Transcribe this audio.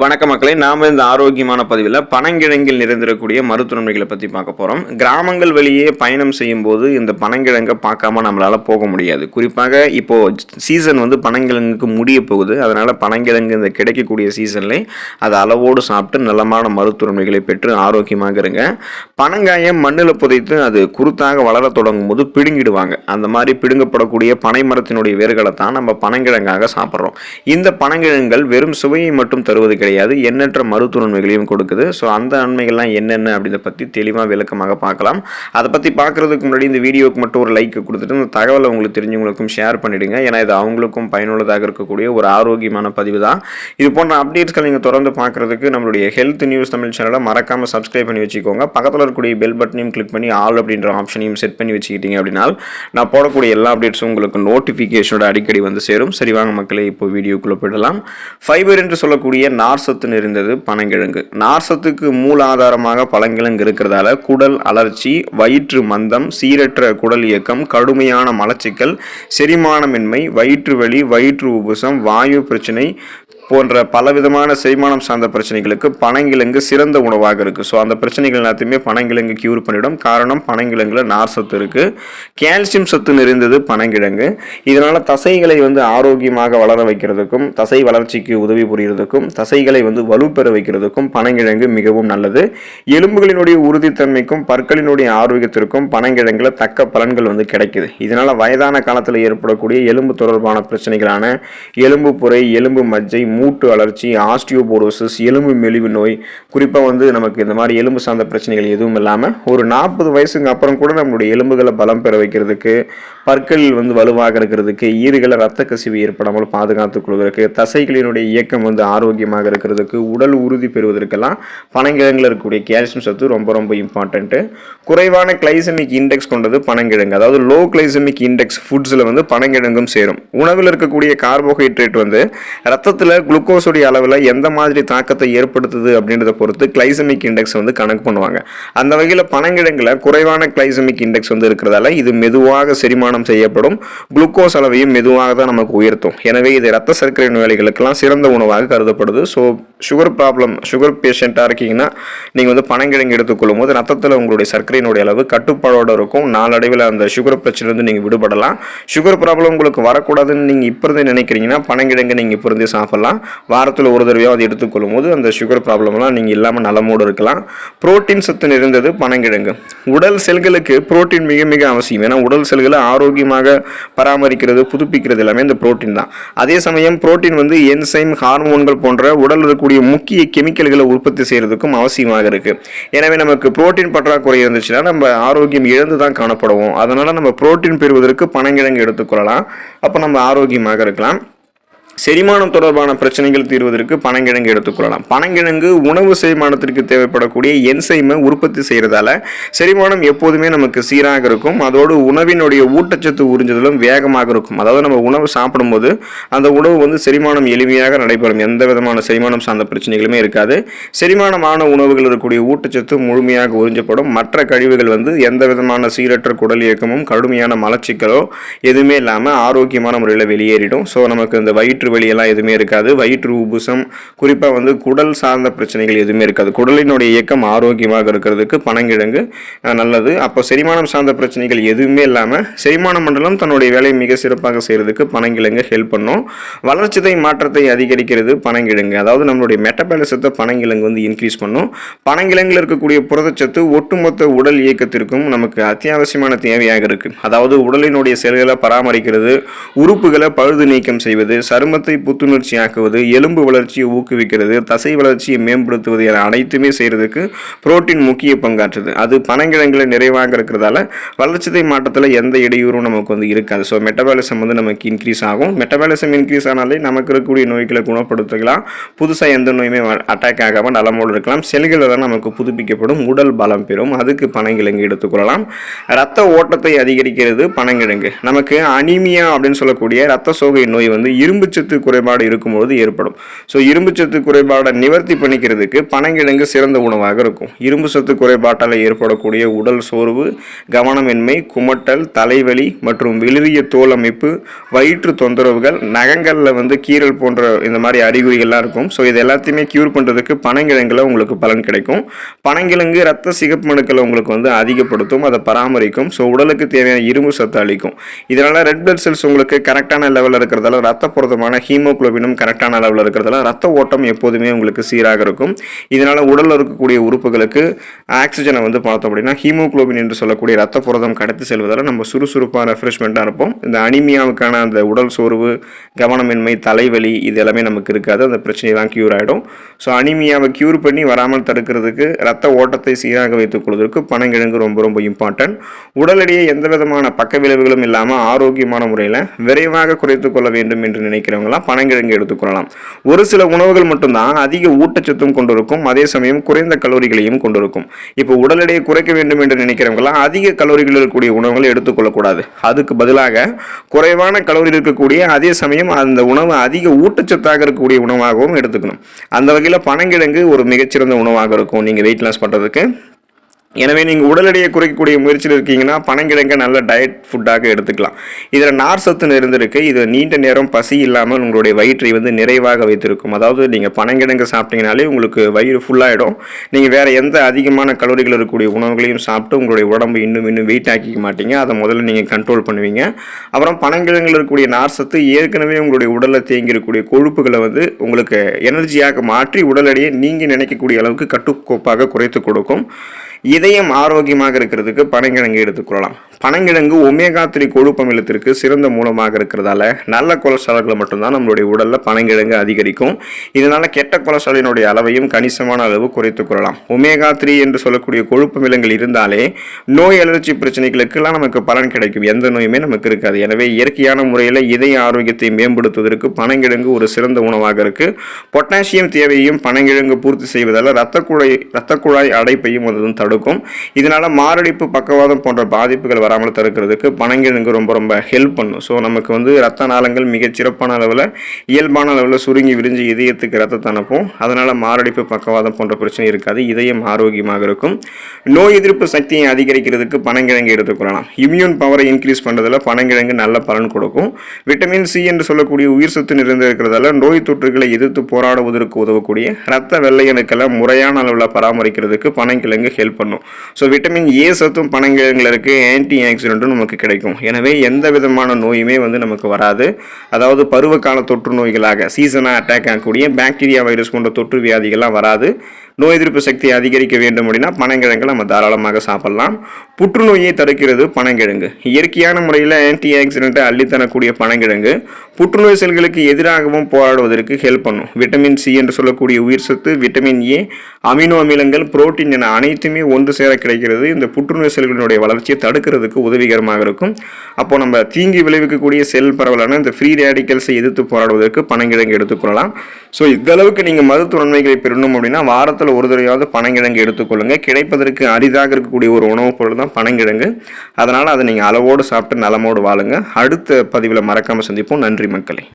வணக்கம் மக்களே, நாம இந்த ஆரோக்கியமான பதிவில் பனங்கிழங்கில் நிறைந்திருக்கக்கூடிய மருத்துவமைகளை பற்றி பார்க்க போகிறோம். கிராமங்கள் வெளியே பயணம் செய்யும் போது இந்த பனங்கிழங்கை பார்க்காம நம்மளால் போக முடியாது. குறிப்பாக இப்போது சீசன் பனங்கிழங்குக்கு முடிய போகுது. அதனால் பனங்கிழங்கு இந்த கிடைக்கக்கூடிய சீசன்லேயே அதை அளவோடு சாப்பிட்டு நல்லமான மருத்துவமைகளை பெற்று ஆரோக்கியமாக இருங்க. பனங்காயம் மண்ணில் புதைத்து அது குருத்தாக வளர தொடங்கும் போது பிடுங்கிடுவாங்க. அந்த மாதிரி பிடுங்கப்படக்கூடிய பனை மரத்தினுடைய வேர்களை தான் நம்ம பனங்கிழங்காக சாப்பிட்றோம். இந்த பனங்கிழங்குகள் வெறும் சுவையை மட்டும் தருவது கிடையாது, எண்ணற்ற மருத்துவ நன்மைகளையும் கொடுக்குது. ஸோ அந்த நன்மைகள்லாம் என்னென்ன அப்படின்றத பற்றி தெளிவாக விளக்கமாக பார்க்கலாம். அதை பற்றி பார்க்குறதுக்கு முன்னாடி இந்த வீடியோவுக்கு மட்டும் ஒரு லைக் கொடுத்துட்டு இந்த தகவலை உங்களுக்கு தெரிஞ்சவங்களுக்கும் ஷேர் பண்ணிவிடுங்க. ஏன்னா இது அவங்களுக்கும் பயனுள்ளதாக இருக்கக்கூடிய ஒரு ஆரோக்கியமான பதிவு தான். இது போன்ற அப்டேட்ஸ்கள் நீங்கள் தொடர்ந்து பார்க்குறதுக்கு நம்மளுடைய ஹெல்த் நியூஸ் தமிழ் சேனலை மறக்காமல் சப்ஸ்கிரைப் பண்ணி வச்சுக்கோங்க. பக்கத்தில் இருக்கக்கூடிய பெல் பட்டனையும் கிளிக் பண்ணி ஆல் அப்படின்ற ஆப்ஷனையும் செட் பண்ணி வச்சுக்கிட்டீங்க அப்படின்னா நான் போடக்கூடிய எல்லா அப்டேட்ஸும் உங்களுக்கு நோட்டிஃபிகேஷனோட அடிக்கடி வந்து சேரும். சரி வாங்க மக்களே, இப்போ வீடியோக்குள்ளே போயிடலாம். ஃபைபர் என்று சொல்லக்கூடிய நார்சத்து நிறைந்தது பனங்கிழங்கு. நார்சத்துக்கு மூலாதாரமாக பனங்கிழங்கு இருக்கிறதால குடல் அலர்ச்சி, வயிற்று மந்தம், சீரற்ற குடல் இயக்கம், கடுமையான மலச்சிக்கல், செரிமானமின்மை, வயிற்று வலி, வயிற்று உபுசம், வாயு பிரச்சனை போன்ற பலவிதமான செரிமானம் சார்ந்த பிரச்சனைகளுக்கு பனங்கிழங்கு சிறந்த உணவாக இருக்குது. ஸோ அந்த பிரச்சனைகள் எல்லாத்தையுமே பனங்கிழங்கு கியூர் பண்ணிவிடும். காரணம், பனங்கிழங்குல நார் சத்து இருக்குது, கால்சியம் சத்து நிறைந்தது பனங்கிழங்கு. இதனால் தசைகளை ஆரோக்கியமாக வளர வைக்கிறதுக்கும், தசை வளர்ச்சிக்கு உதவி புரிகிறதுக்கும், தசைகளை வலுப்பெற வைக்கிறதுக்கும் பனங்கிழங்கு மிகவும் நல்லது. எலும்புகளினுடைய உறுதித்தன்மைக்கும் பற்களினுடைய ஆரோக்கியத்திற்கும் பனங்கிழங்குல தக்க பலன்கள் கிடைக்குது. இதனால் வயதான காலத்தில் ஏற்படக்கூடிய எலும்பு தொடர்பான பிரச்சனைகளான எலும்பு புரை, எலும்பு மஜ்ஜை, மூட்டு அலர்ச்சி, ஆஸ்டியோபோரோசிஸ், எலும்பு மெலிவு நோய், குறிப்பாக நமக்கு இந்த மாதிரி எலும்பு சார்ந்த பிரச்சனைகள் எதுவும் இல்லாமல் ஒரு 40 வயசுக்கு அப்புறம் கூட நம்மளுடைய எலும்புகளை பலம் பெற வைக்கிறதுக்கு, பற்கள் வலுவாக இருக்கிறதுக்கு, ஈறுகளை ரத்த கசிவு ஏற்படாமல் பாதுகாத்துக் கொள்வதற்கு, தசைகளினுடைய இயக்கம் ஆரோக்கியமாக இருக்கிறதுக்கு, உடல் உறுதி பெறுவதற்கெல்லாம் பனங்கிழங்கில் இருக்கக்கூடிய கால்சியம் சத்து ரொம்ப ரொம்ப இம்பார்ட்டன்ட்டு. குறைவான கிளைசமிக் இண்டெக்ஸ் கொண்டது பனங்கிழங்கு. அதாவது லோ கிளைசமிக் இண்டெக்ஸ் ஃபுட்ஸில் பனங்கிழங்கும் சேரும். உணவில் இருக்கக்கூடிய கார்போஹைட்ரேட் ரத்தத்தில் குளுக்கோஸுடைய அளவில் எந்த மாதிரி தாக்கத்தை ஏற்படுத்துது அப்படின்றத பொறுத்து கிளைசமிக் இண்டெக்ஸ் கணக்கு பண்ணுவாங்க. அந்த வகையில் பனங்கிழங்குல குறைவான கிளைசமிக் இண்டெக்ஸ் இருக்கிறதால இது மெதுவாக செரிமானம் செய்யப்படும். குளுக்கோஸ் அளவையும் மெதுவாக தான் நமக்கு உயர்த்தும். எனவே இது ரத்த சர்க்கரை நோயாளிகளுக்கெல்லாம் சிறந்த உணவாக கருதப்படுது. ஸோ சுகர் பேஷண்ட்டாக இருக்கீங்கன்னா நீங்கள் பனங்கிழங்கு எடுத்துக்கொள்ளும் போது ரத்தத்தில் உங்களுடைய சர்க்கரையினுடைய அளவு கட்டுப்பாடோடு இருக்கும். நாளடைவில் அந்த சுகர் பிரச்சனை நீங்கள் விடுபடலாம். சுகர் ப்ராப்ளம் உங்களுக்கு வரக்கூடாதுன்னு நீங்கள் இப்போ இருந்தே நினைக்கிறீங்கன்னா பனங்கிழங்கு நீங்கள் இப்போ இருந்தே சாப்பிடலாம். வாரத்தில் ஒரு தடவையோ அதை எடுத்துக்கொள்ளும் போது அந்த சுகர் ப்ராப்ளம்லாம் நீங்கள் இல்லாமல் நலமோடு இருக்கலாம். புரோட்டீன் சத்து நிறைந்தது பனங்கிழங்கு. உடல் செல்களுக்கு புரோட்டீன் மிக மிக அவசியம். ஏன்னா உடல் செல்களை ஆரோக்கியமாக பராமரிக்கிறது, புதுப்பிக்கிறது எல்லாமே இந்த புரோட்டீன் தான். அதே சமயம் புரோட்டீன் என்சைம், ஹார்மோன்கள் போன்ற உடல் இருக்கக்கூடிய முக்கிய கெமிக்கல்களை உற்பத்தி செய்யறதுக்கும் அவசியமாக இருக்கு. எனவே நமக்கு புரோட்டீன் பற்றாக்குறை இருந்துச்சுன்னா நம்ம ஆரோக்கியம் இழந்து தான் காணப்படுவோம். அதனால நம்ம புரோட்டீன் பெறுவதற்கு பனங்கிழங்கு எடுத்துக்கொள்ளலாம். அப்போ நம்ம ஆரோக்கியமாக இருக்கலாம். செரிமானம் தொடர்பான பிரச்சனைகள் தீர்வதற்கு பனங்கிழங்கு எடுத்துக்கொள்ளலாம். பனங்கிழங்கு உணவு செரிமானத்திற்கு தேவைப்படக்கூடிய என்சைமை உற்பத்தி செய்கிறதால செரிமானம் எப்போதுமே நமக்கு சீராக இருக்கும். அதோடு உணவினுடைய ஊட்டச்சத்து உறிஞ்சுதலும் வேகமாக இருக்கும். அதாவது நம்ம உணவு சாப்பிடும்போது அந்த உணவு செரிமானம் எளிமையாக நடைபெறும். எந்த விதமான செரிமானம் சார்ந்த பிரச்சனைகளுமே இருக்காது. செரிமானமான உணவுகள் இருக்கக்கூடிய ஊட்டச்சத்து முழுமையாக உறிஞ்சப்படும். மற்ற கழிவுகள் எந்த விதமான சீரற்ற குடல் இயக்கமும் கடுமையான மலச்சிக்கலோ எதுவுமே இல்லாமல் ஆரோக்கியமான முறையில் வெளியேறிடும். ஸோ நமக்கு இந்த வயிற்று வலியெல்லாம் எதுவுமே இருக்காது. வயிற்று உபுசம், குறிப்பாக குடல் சார்ந்த பிரச்சனைகள் எதுவுமே இருக்காது. குடலினுடைய இயக்கம் ஆரோக்கியமாக இருக்கிறதுக்கு பனங்கிழங்கு நல்லது. அப்போ செரிமானம் சார்ந்த பிரச்சனைகள் எதுவுமே இல்லாமல் செரிமான மண்டலம் தன்னுடைய வேலையை மிக சிறப்பாக செய்கிறதுக்கு பனங்கிழங்கு ஹெல்ப் பண்ணும். வளர்ச்சிதை மாற்றத்தை அதிகரிக்கிறது பனங்கிழங்கு. அதாவது நம்மளுடைய மெட்டபாலிசத்தை பனங்கிழங்கு இன்க்ரீஸ் பண்ணும். பனங்கிழங்கில் இருக்கக்கூடிய புரதச்சத்து ஒட்டுமொத்த உடல் இயக்கத்திற்கும் நமக்கு அத்தியாவசியமான தேவையாக இருக்குது. அதாவது உடலினுடைய செல்களை பராமரிக்கிறது, உறுப்புகளை பழுது நீக்கம் செய்வது, சரும புத்துணர்ச்சியாக்குவது, எலும்பு வளர்ச்சியை ஊக்குவிக்கிறது, தசை வளர்ச்சியை மேம்படுத்துவது என அனைத்துமே செய்யறதுக்கு புரோட்டீன் முக்கிய பங்காற்றுது. அது பனங்கிழங்குல நிறைவாக இருக்கிறதால வளர்ச்சிதை மாற்றத்தில் எந்த இடையூறும் நமக்கு இருக்காது. ஸோ மெட்டபாலிசம் நமக்கு இன்க்ரீஸ் ஆகும். மெட்டபாலிசம் இன்க்ரீஸ் ஆனாலே நமக்கு இருக்கக்கூடிய நோய்களை குணப்படுத்திக்கலாம். புதுசாக எந்த நோயுமே அட்டாக் ஆகாமல் நலமோடு இருக்கலாம். செல்கள் தான் நமக்கு புதுப்பிக்கப்படும், உடல் பலம் பெறும். அதுக்கு பனங்கிழங்கு எடுத்துக்கொள்ளலாம். ரத்த ஓட்டத்தை அதிகரிக்கிறது பனங்கிழங்கு. நமக்கு அனீமியா அப்படின்னு சொல்லக்கூடிய ரத்த சோகை நோய் இரும்பு இரும்புச்சத்து குறைபாடு இருக்கும்போது ஏற்படும். ஸோ இரும்புச்சத்து குறைபாடை நிவர்த்தி பண்ணிக்கிறதுக்கு பனங்கிழங்கு சிறந்த உணவாக இருக்கும். இரும்பு சத்து குறைபாட்டால் ஏற்படக்கூடிய உடல் சோர்வு, கவனமின்மை, குமட்டல், தலைவலி மற்றும் வெளிரிய தோல் அமைப்பு, வயிற்று தொந்தரவுகள், நகங்களில் கீரல் போன்ற இந்த மாதிரி அறிகுறிகள்லாம் இருக்கும். ஸோ இது எல்லாத்தையுமே கியூர் பண்ணுறதுக்கு பனங்கிழங்குல உங்களுக்கு பலன் கிடைக்கும். பனங்கிழங்கு ரத்த சிகப்பு அணுக்களை உங்களுக்கு அதிகப்படுத்தும், அதை பராமரிக்கும். ஸோ உடலுக்கு தேவையான இரும்பு சத்து அளிக்கும். இதனால ரெட் பிளட் செல்ஸ் உங்களுக்கு கரெக்டான லெவலில் இருக்கிறதால ரத்த புரதமான ஹீமோகுளோபினும் கரெக்டான அளவில் இருக்கிறதால ரத்த ஓட்டம் எப்போதுமே உங்களுக்கு சீராக இருக்கும். இதனால உடலில் இருக்கக்கூடிய உறுப்புகளுக்கு ஆக்சிஜனை பார்த்தோம் அப்படின்னா ஹீமோகுளோபின் என்று சொல்லக்கூடிய ரத்த புரதம் கடத்தி செல்வதால் நம்ம சுறுசுறுப்பாக ரெஃப்ரெஷ்மெண்ட்டாக இருப்போம். இந்த அனிமியாவுக்கான அந்த உடல் சோர்வு, கவனமின்மை, தலைவலி இது எல்லாமே நமக்கு இருக்காது. அந்த பிரச்சனைலாம் கியூர் ஆகிடும். ஸோ அனிமியாவை கியூர் பண்ணி வராமல் தடுக்கிறதுக்கு ரத்த ஓட்டத்தை சீராக வைத்துக் கொள்வதற்கு பனங்கிழங்கு ரொம்ப ரொம்ப இம்பார்ட்டன்ட். உடல் எடையை எந்த விதமான பக்க விளைவுகளும் இல்லாமல் ஆரோக்கியமான முறையில் விரைவாக குறைத்துக் கொள்ள வேண்டும் என்று நினைக்கிறவங்களாம் பனங்கிழங்கு எடுத்துக்கொள்ளலாம். ஒரு சில உணவுகள் மட்டும்தான் அதிக ஊட்டச்சத்தும் கொண்டிருக்கும், அதே சமயம் குறைந்த கலோரிகளையும் கொண்டிருக்கும். இப்போ உடல் எடையை குறைக்க வேண்டும் என்று நினைக்கிறவங்களாம் அதிக கலோரிகள் இருக்கக்கூடிய உணவுகளை எடுத்துக்கொள்ளக்கூடாது. அதுக்கு பதிலாக குறைவான கலோரி இருக்கக்கூடிய அதே சமயம் அந்த உணவு அதிக ஊட்டச்சத்தாக இருக்கக்கூடிய உணவாகவும் எடுத்துக்கணும். அந்த வகையில் பனங்கிழங்கு ஒரு மிகச்சிறந்த உணவாக இருக்கும் நீங்கள் வெயிட் லாஸ் பண்ணுறதுக்கு. எனவே நீங்கள் உடல் எடையை குறைக்கக்கூடிய முயற்சியில் இருக்கீங்கன்னா பனங்கிழங்கை நல்ல டயட் ஃபுட்டாக எடுத்துக்கலாம். இதில் நார் சத்து நிறைந்திருக்கு. இது நீண்ட நேரம் பசி இல்லாமல் உங்களுடைய வயிற்றை நிறைவாக வைத்திருக்கும். அதாவது நீங்கள் பனங்கிழங்கு சாப்பிட்டீங்கனாலே உங்களுக்கு வயிறு ஃபுல்லாகிடும். நீங்கள் வேறு எந்த அதிகமான கலோரிகள் இருக்கக்கூடிய உணவுகளையும் சாப்பிட்டு உங்களுடைய உடம்பு இன்னும் வெயிட் ஆக்கிக்க மாட்டீங்க. அதை முதல்ல நீங்கள் கண்ட்ரோல் பண்ணுவீங்க. அப்புறம் பனங்கிழங்கில் இருக்கக்கூடிய நார் சத்து ஏற்கனவே உங்களுடைய உடலில் தேங்கி இருக்கக்கூடிய கொழுப்புகளை உங்களுக்கு எனர்ஜியாக மாற்றி உடல் எடையை நீங்கள் நினைக்கக்கூடிய அளவுக்கு கட்டுக்கோப்பாக குறைத்து கொடுக்கும். இதயம் ஆரோக்கியமாக இருக்கிறதுக்கு பனங்கிழங்கு எடுத்துக்கொள்ளலாம். பனங்கிழங்கு ஒமேகா 3 கொழுப்பு அமிலத்திற்கு சிறந்த மூலமாக இருக்கிறதால நல்ல கொலஸ்ட்ரால்களை மட்டும்தான் நம்மளுடைய உடலில் பனங்கிழங்கு அதிகரிக்கும். இதனால் கெட்ட கொலஸ்ட்ராலினுடைய அளவையும் கணிசமான அளவு குறைத்துக் கொள்ளலாம். ஒமேகா 3 என்று சொல்லக்கூடிய கொழுப்பு அமிலங்கள் இருந்தாலே நோய் அலர்ச்சி பிரச்சனைகளுக்கெல்லாம் நமக்கு பலன் கிடைக்கும். எந்த நோயுமே நமக்கு இருக்காது. எனவே இயற்கையான முறையில் இதய ஆரோக்கியத்தை மேம்படுத்துவதற்கு பனங்கிழங்கு ஒரு சிறந்த உணவாக இருக்குது. பொட்டாசியம் தேவையையும் பனங்கிழங்கு பூர்த்தி செய்வதால் இரத்த குழாய் அடைப்பையும் தடுக்கும். இதனால மாரடைப்பு, பக்கவாதம் போன்ற பாதிப்புகள் வராமல் தடுக்கிறதுக்கு பனங்கிழங்கு ரொம்ப ரொம்ப ஹெல்ப் பண்ணும். ஸோ நமக்கு ரத்த நாளங்கள் மிகச் சிறப்பான அளவில் இயல்பான அளவில் சுருங்கி விரிஞ்சு இதயத்துக்கு ரத்தத்தை அனுப்பும். அதனால மாரடைப்பு, பக்கவாதம் போன்ற பிரச்சனை இருக்காது. இதயம் ஆரோக்கியமாக இருக்கும். நோய் எதிர்ப்பு சக்தியை அதிகரிக்கிறதுக்கு பனங்கிழங்கு எடுத்துக்கொள்ளலாம். இம்யூன் பவரை இன்க்ரீஸ் பண்ணுறதுல பனங்கிழங்கு நல்ல பலன் கொடுக்கும். விட்டமின் சி என்று சொல்லக்கூடிய உயிர் சத்து நிறைந்திருக்கிறதால நோய் தொற்றுகளை எதிர்த்து போராடுவதற்கு உதவக்கூடிய ரத்த வெள்ளையணுக்களை முறையான அளவில் பராமரிக்கிறதுக்கு பனங்கிழங்கு ஹெல்ப் பண்ணும். ஸோ விட்டமின் ஏ சத்தும் பனங்கிழங்குல இருக்கு. ஆன்டி ஆக்சிடென்ட்டும் நமக்கு கிடைக்கும். எனவே எந்த விதமான நோயுமே நமக்கு வராது. அதாவது பருவகால தொற்று நோய்களாக சீசனாக அட்டாக் ஆகக்கூடிய பாக்டீரியா, வைரஸ் போன்ற தொற்று வியாதிகள்லாம் வராது. நோய் எதிர்ப்பு சக்தியை அதிகரிக்க வேண்டும் அப்படின்னா பனங்கிழங்கு நம்ம தாராளமாக சாப்பிடலாம். புற்றுநோயை தடுக்கிறது பனங்கிழங்கு. இயற்கையான முறையில் ஆன்டி ஆக்சிடென்ட்டை அள்ளித்தரக்கூடிய பனங்கிழங்கு புற்றுநோய் செல்களுக்கு எதிராகவும் போராடுவதற்கு ஹெல்ப் பண்ணும். விட்டமின் சி என்று சொல்லக்கூடிய உயிர் சத்து, விட்டமின் ஏ, அமினோ அமிலங்கள், புரோட்டீன் என அனைத்துமே ஒன்று சேர கிடைக்கிறது. இந்த புற்றுநோய் செல்களினுடைய வளர்ச்சியை தடுக்கிறதுக்கு உதவிகரமாக இருக்கும். அப்போ நம்ம தீங்கி விளைவிக்கக்கூடிய செல் பரவலான இந்த ஃப்ரீ ரேடிக்கல்ஸை எதிர்த்து போராடுவதற்கு பனங்கிழங்கு எடுத்துக்கொள்ளலாம். ஸோ இந்த அளவுக்கு நீங்கள் மருத்துவ நன்மைகளை பெறணும் அப்படின்னா வாரத்தில் ஒரு தடவையாவது பனங்கிழங்கு எடுத்துக்கொள்ளுங்க. கிடைப்பதற்கு அரிதாக இருக்கக்கூடிய ஒரு உணவுப் பொருள் தான் பனங்கிழங்கு. அதனால் அதை நீங்கள் அளவோடு சாப்பிட்டு நலமோடு வாழுங்க. அடுத்த பதிவில் மறக்காமல் சந்திப்போம். நன்றி மக்களே.